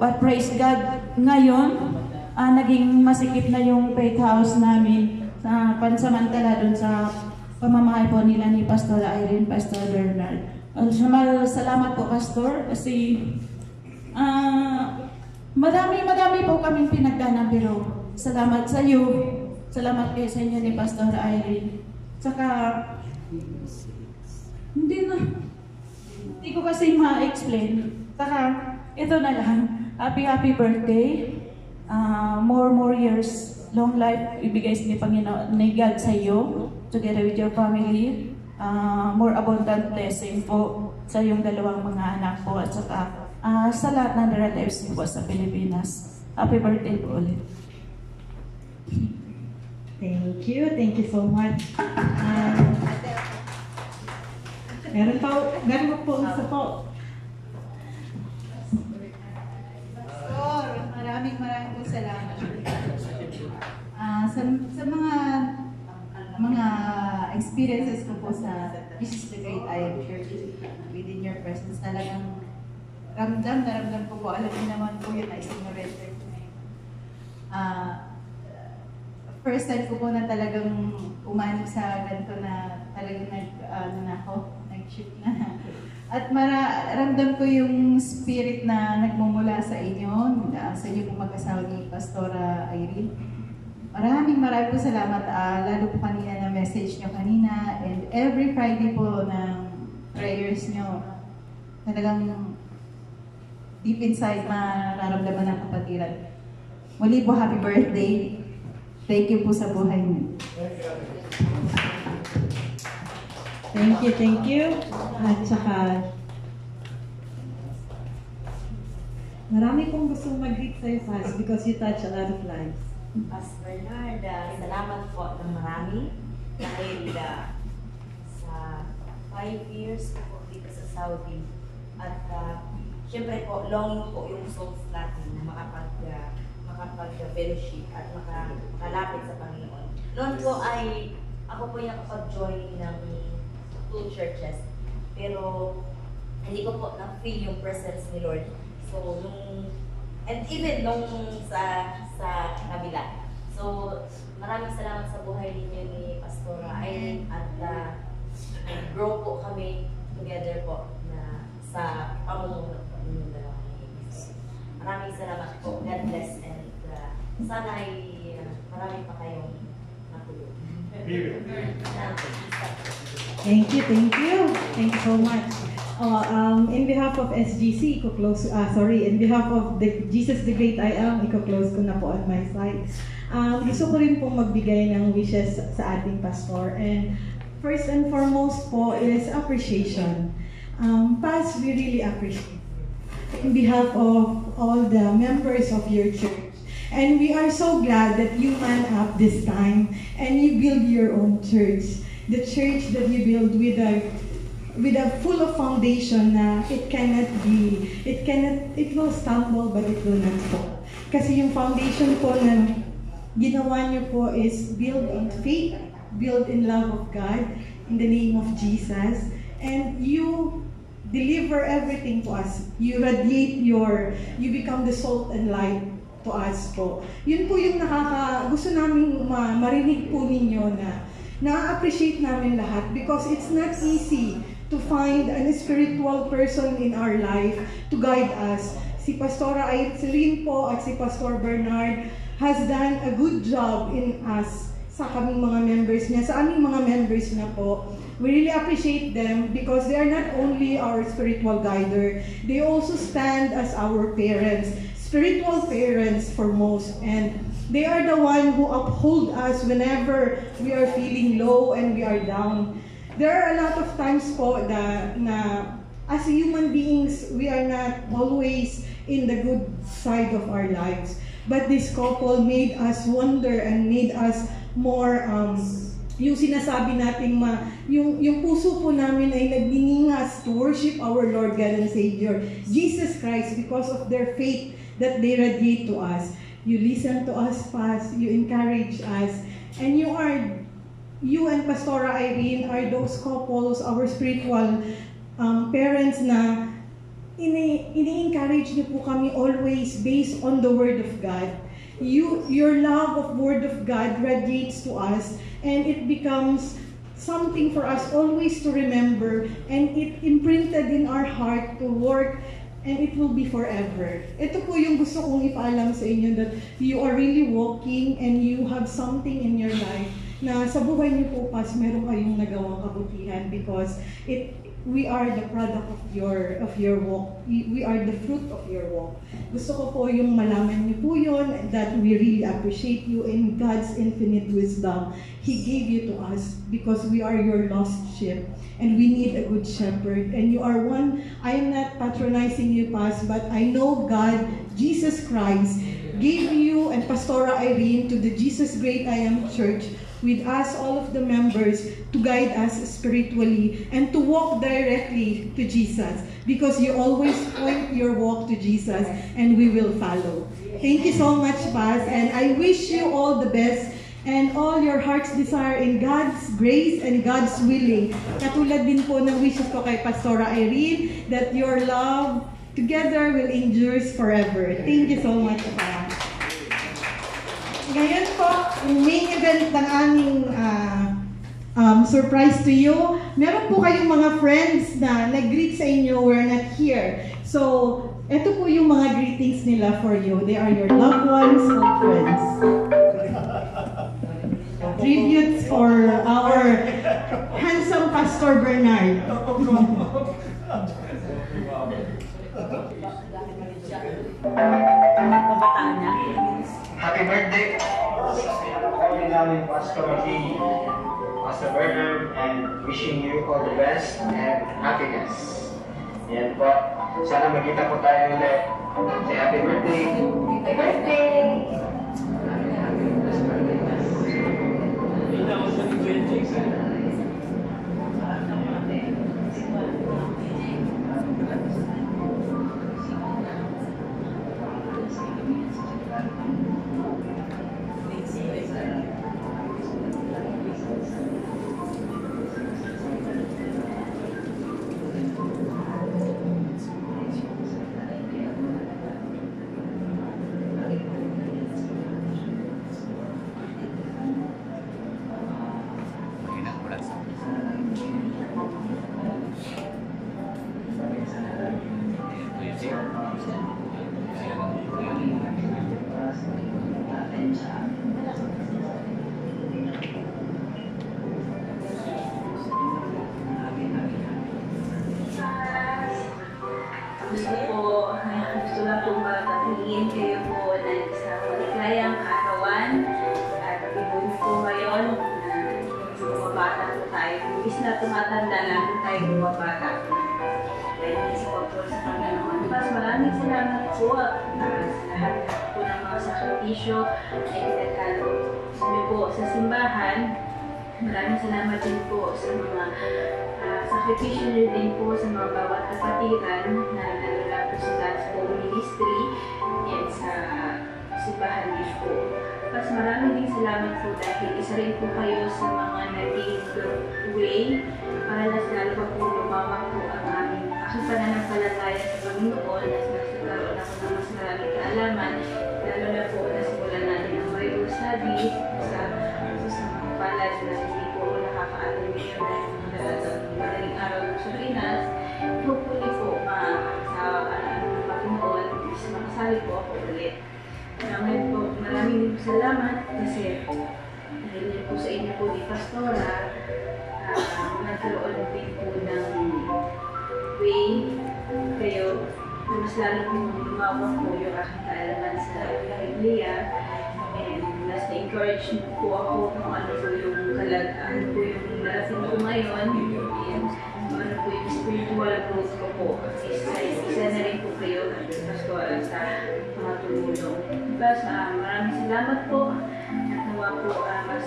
Speaker 16: But praise God, ngayon, naging masikip na yung faith house namin sa pansamantala dun sa pamamahay po nila ni Pastor Irene, Pastor Bernard. Salamat po, Pastor, kasi madami po kaming pinagdaanan, pero salamat sa iyo. Salamat kayo sa inyo ni Pastor Irene. Saka, hindi ko kasi ma-explain. Saka, ito na lang. Happy birthday. More years, long life, ibigay ni Panginoon, ni God sa iyo, together with your family. More abundant blessing po sa iyong dalawang mga anak po at saka sa lahat ng relatives niyo po sa Pilipinas. Happy birthday po ulit.
Speaker 1: Thank you so much. Meron po isa po.
Speaker 17: Maraming po salamat. Sa mga experiences ko po sa Jesus the Great I Am Church within your presence, talagang ramdam ko po. Alam niyo naman po yun, ay sinurrender ko na yun. First time ko po na talagang umanib sa ganito na talagang nag-shoot na. At ramdam ko yung spirit na nagmumula sa inyo, sa inyo pong mag-asawa ni Pastora Irene. Maraming po salamat, lalo po kanina na message nyo kanina, and every Friday po ng prayers nyo. Talagang deep inside mararamdaman ng kapatiran. Muli po, happy birthday. Thank you po sa buhay niyo.
Speaker 1: Thank you. At saka, marami pong gustong mag-greet sa'yo, Faz, because you touch a lot of lives.
Speaker 18: Pastor Bernard, salamat po ng marami dahil sa 5 years ko po dito sa Saudi. At syempre po, longing po yung souls natin na makapag-fellowship at makalapit sa Panginoon. Noon po ay, ako po yung nakapag-join ng 2 churches, pero hindi ko po na-feel yung presence ni Lord. So, and even nung sa kabila. So, maraming salamat sa buhay ninyo ni Pastora Irene at grow po kami together po na sa pamumuno po ninyong dalawa ni Jesus. Maraming salamat po. God bless and sana ay marami pa kayong matulog.
Speaker 1: Thank you. Thank you so much. In behalf of SGC, in behalf of Jesus the Great I Am, iko-close ko na po on my side. Gusto ko rin po magbigay ng wishes sa ating pastor. And first and foremost po is appreciation. Pas, we really appreciate you. In behalf of all the members of your church. And we are so glad that you man up this time and you build your own church. The church that you build with a full of foundation na it will stumble but it will not fall. Kasi yung foundation po na ginawa niyo po is build in faith, build in love of God, in the name of Jesus, and you deliver everything to us. You radiate you become the salt and light to us po. Yun po yung gusto namin marinig po ninyo na na-appreciate namin lahat because it's not easy to find a spiritual person in our life to guide us. Si Pastora Irene po at si Pastor Bernard has done a good job in us sa kaming mga members niya, sa aming mga members na po. We really appreciate them because they are not only our spiritual guider, they also stand as our parents, spiritual parents foremost, and they are the one who uphold us whenever we are feeling low and we are down. There are a lot of times po na as human beings, we are not always in the good side of our lives. But this couple made us wonder and made us more, yung sinasabi natin yung puso po namin ay nagniningas to worship our Lord God and Savior, Jesus Christ, because of their faith that they radiate to us. You listen to us, Pas, you encourage us, and you and Pastora Irene are those couples, our spiritual parents na ini-encourage niyo po kami always based on the Word of God. Your love of Word of God radiates to us, and it becomes something for us always to remember, and it imprinted in our heart to work, and it will be forever. Ito po yung gusto kong ipaalam sa inyo, that you are really walking and you have something in your life na sa buhay niyo po, Pas, meron kayong nagawang kabutihan because we are the product of your walk. We are the fruit of your walk. Gusto ko po yung malaman niyo po yun, that we really appreciate you in God's infinite wisdom. He gave you to us because we are your lost sheep and we need a good shepherd. And you are one. I am not patronizing you, Pas, but I know God, Jesus Christ, gave you and Pastora Irene to the Jesus Great I Am Church with us, all of the members, to guide us spiritually and to walk directly to Jesus, because you always point your walk to Jesus and we will follow. Thank you so much, Paz, and I wish you all the best and all your heart's desire in God's grace and God's willing. Katulad din po ng wishes ko kay Pastora Irene, that your love together will endure forever. Thank you so much, Paz. Ngayon po, yung main event ng aming surprise to you, meron po kayong mga friends na nag-greet sa inyo, we're not here. So, ito po yung mga greetings nila for you. They are your loved ones or friends. Tributes for our handsome Pastor Bernard.
Speaker 19: Happy birthday, Pastor Lee, Pastor Bernard, and wishing you all the best and happiness. Yan po. Sana magkita po tayo ulit. Say happy birthday. Happy birthday!
Speaker 20: na tumatanda natin tayo bumabata. Dahil nasa pagpapal sa Panginoon. Mas maraming salamat po sa lahat po ng mga sakripisyo na itinagalo niyo po sa simbahan. Maraming salamat din po sa mga sakripisyo niyo din po sa mga bawat kapatiran na nalala po sa Gospel Ministry and sa simbahan din po. Mas maraming din salamat po dahil isa rin po kayo sa mga naging way para lalo pa po lumawak po ang aking pananampalataya sa Panginoon at nagkaroon ako ng mas maraming kaalaman, lalo na po nasimulan natin ang Bible study sa mga palad na hindi po nakaka-attend ngayon dahil madaling araw sa Pinas. Hopefully po sa Panginoon is makasali po ako ulit. Ngayon po, maraming salamat kasi dahil po sa inyo po ni Pastora, nagkaroon din po ng way kayo na mas lalo po lumawak po yung aking kaalaman sa Biblia and mas na-encourage po ako kung ano po yung narating ko ngayon and ano po yung spiritual growth ko po. Isa na rin po kayo Pastora sa mga tumulong. Plus, maraming salamat po at nawa po mas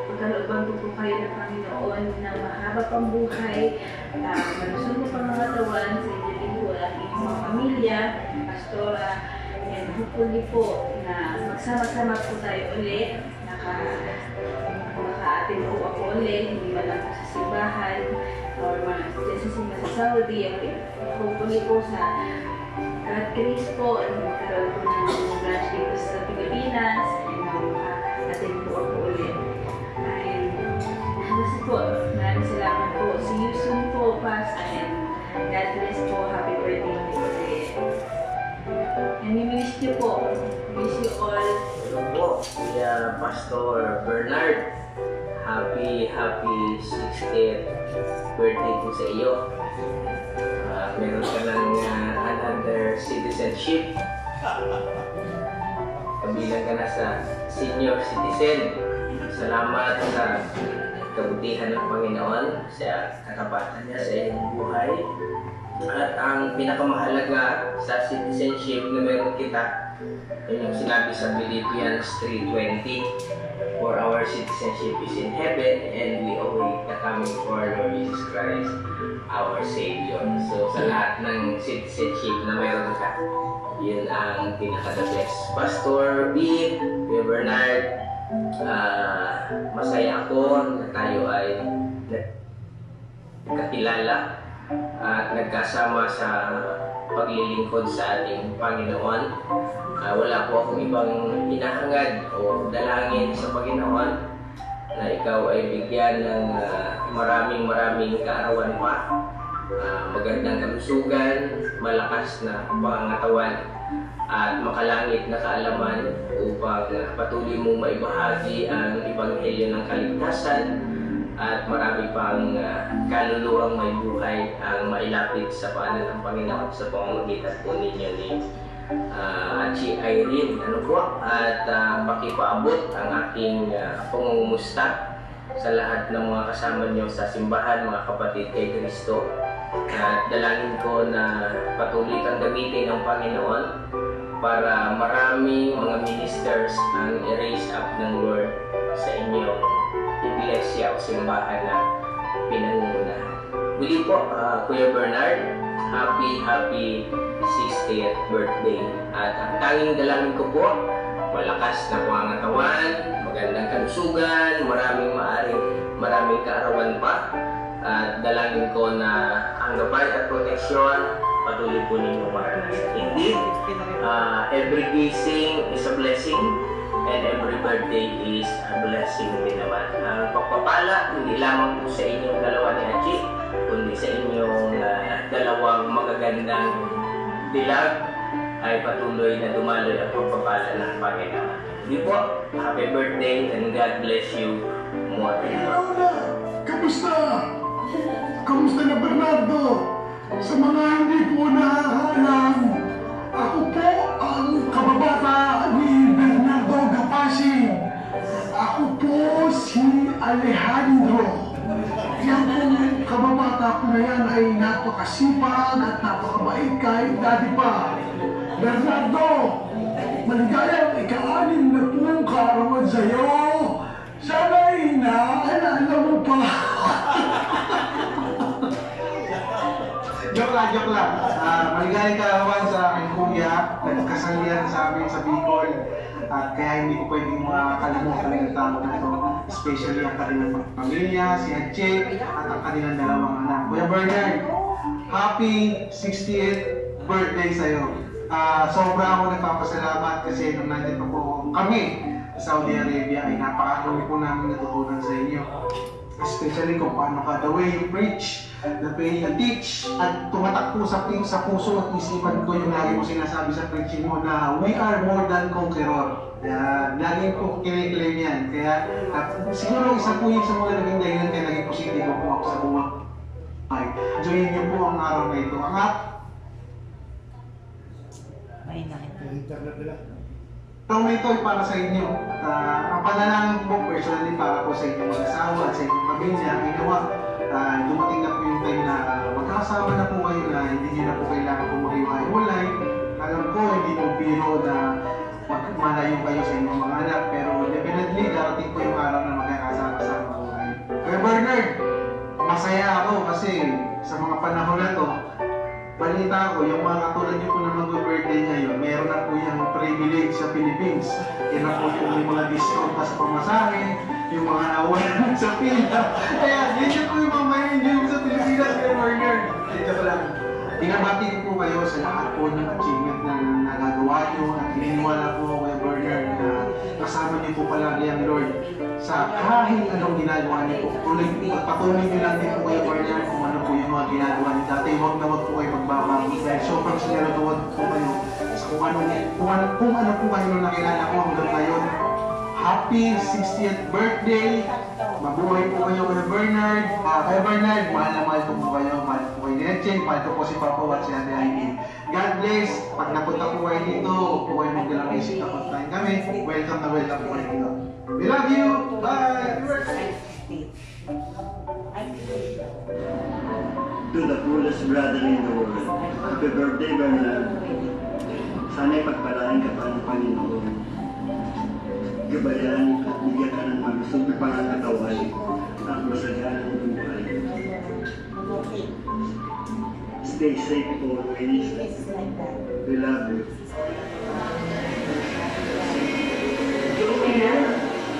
Speaker 20: pagkalooban po kayo ng Panginoon na mahaba pang buhay, malusog po pang mga tawan sa inyo din po at inyong mga pamilya, Pastora, and hopefully po na magsama-sama po tayo ulit, maka-attend po ako ulit, hindi man lang po sa simbahan or sa Saudi, hopefully po sa God grace po, magkaroon po ng branch dito sa Pilipinas, and maka-attend po ako ulit. Basta po, maraming salamat po. See you soon po, Pastor, and God bless po. Happy birthday po. And we miss you po. Miss you all.
Speaker 9: Hello po, Kuya Pastor Bernard. Happy 60th birthday po sa iyo. Meron ka ng another citizenship. Kabilang ka na sa senior citizen. Salamat sa kabutihan ng Panginoon sa katapatan niya sa iyong buhay. At ang pinakamahalaga sa citizenship na meron kita, yun yung sinabi sa Philippians 3:20, for our citizenship is in heaven and we await the coming for Lord Jesus Christ, our Savior. So sa lahat ng citizenship na meron ka, yun ang pinaka-the best. Pastor B, Kuya Bernard, masaya ako na tayo ay nagkakilala at nagkasama sa paglilingkod sa ating Panginoon. Wala po akong ibang hinahangad o dalangin sa Panginoon na ikaw ay bigyan ng maraming kaarawan pa, magandang kalusugan, malakas na pangangatawan at makalangit na kaalaman upang patuloy mong maibahagi ang Ebanghelyo ng kaligtasan at marami pang kaluluwang may buhay ang mailapit sa paanan ng Panginoon sa pamamagitan po ninyo ni Achi Irene. At pakipaabot ang aking pangungumusta sa lahat ng mga kasama nyo sa simbahan, mga kapatid kay Kristo. At dalangin ko na patuloy kang gamitin ng Panginoon para maraming mga ministers ang i-raise up ng Lord sa inyong iglesia o simbahan na pinangungunahan. Muli po, Kuya Bernard, happy 60th birthday. At ang tanging dalangin ko po, malakas na pangangatawan, magandang kalusugan, maraming kaarawan pa. At dalangin ko na ang gabay at proteksyon patuloy po ninyo maranasan. Indeed, every gising is a blessing and every birthday is a blessing din naman. Ang pagpapala, hindi lamang po sa inyong dalawa ni Achi, kundi sa inyong dalawang magagandang dilag ay patuloy na dumaloy ang pagpapala ng Panginoon. Hindi po, happy birthday and God bless you more and more.
Speaker 21: Kamusta? Kamusta na Bernardo? Sa mga hindi po nakakaalam, ako po ang kababata ni Bernardo Gapasi. Ako po si Alejandro. Yan pong kababata ko na yan ay napakasipag at napakabait kahit dati pa. Bernardo, maligayang ika-anim na pong kaarawan sa'yo. Sana'y naalala mo pa.
Speaker 6: Joke lang. Maligayang kaarawan sa aking kuya. Nagkasal yan sa amin sa Bicol. At kaya hindi ko pwedeng makakalimutan ng tao na ito. Especially ang kanilang pamilya, si Hache, at ang kanilang dalawang anak. Kuya Bernard, happy 60th birthday sa'yo. Sobra ako nagpapasalamat kasi nung nandito po kami sa Saudi Arabia ay napakadami po namin natutunan sa inyo. Especially kung paano ka, the way you preach, the way you teach, at tumatak po sa puso at isipan ko yung lagi mo sinasabi sa preaching mo na we are more than conqueror. Lagi po kiniklaim yan. Kaya siguro isa po yung sa mga naging dahilan kaya naging positibo po ako sa buwan. Enjoyin niyo po ang araw na ito. Ang na ito ay para sa inyo. Ang panalangin po personally para po sa inyong mag-asawa at sa inyong pamilya ay nawa dumating na po yung time na magkakasama na po kayo na hindi nyo na po kailangan po mag-iwalay. Alam ko hindi po biro na malayo kayo sa inyong mga anak pero definitely darating po yung araw na magkakasama-sama po kayo. Kaya Bernard, masaya ako kasi sa mga panahon na to balita ko, yung mga katulad nyo po na mag-birthday ngayon, meron na po yung privilege sa Philippines. Yan na po yung mga discount pa sa pamasahe, yung mga nawalan sa pila. Kaya, yun po yung mga ma-enjoy sa Pilipinas kay Bernard. Ito lang. Binabati ko po kayo sa lahat po ng achievement na nagagawa nyo at pininiwala po kay Bernard na kasama niyo po palagi ang Lord sa kahit anong ginagawa niyo po. Patuloy niyo lang din po kay Bernard kung ano po yung mga ginagawa niyo. Dati huwag na huwag po kayo magbabago dahil sobrang sineratuwad po kayo sa kung ano po kayo nung nakilala ko hanggang ngayon. Happy 60th birthday! Mabuhay po kayo kay Bernard. Kay Bernard, mahal na mahal po kayo. Mahal po kayo ni Etchen, mahal po si Papa at si Ate Heidi. God bless! Pag napunta po kayo dito, huwag po kayo magdalang isip na puntahin kami. Welcome na welcome po kayo dito. We love you! Bye!
Speaker 22: To the coolest brother in the world. Happy birthday, Bernard. Sana'y pagpalain ka pa ng Panginoon. Gabayan at bigyan ka ng malusog na pangangatawain at masaganang buhay. Stay safe always. We love you.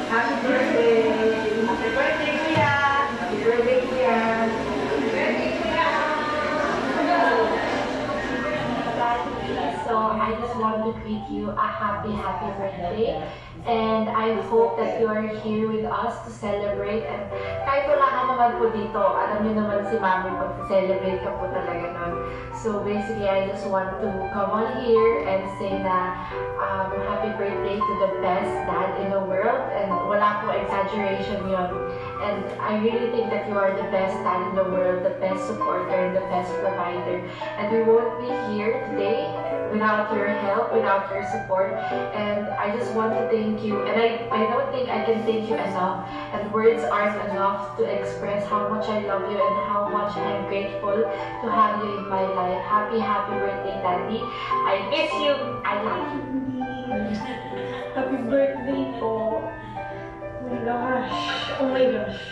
Speaker 23: Happy birthday! Happy birthday, Kuya! Happy birthday, Kuya! Happy birthday, Kuya!
Speaker 24: So I just want to greet you a happy birthday. And I hope that you are here with us to celebrate. And kahit wala ka naman po dito, alam niyo naman si Mami, mag-celebrate ka po talaga nun. So basically, I just want to come on here and say na happy birthday to the best dad in the world. And wala po exaggeration yun. And I really think that you are the best dad in the world, the best supporter, and the best provider. And we won't be here today without your help, without your support. And I just want to thank you. And I don't think I can thank you enough. And words aren't enough to express how much I love you and how much I am grateful to have you in my life. Happy birthday, Daddy. I miss you. I love you.
Speaker 23: Happy birthday po. Oh my gosh. Oh my gosh.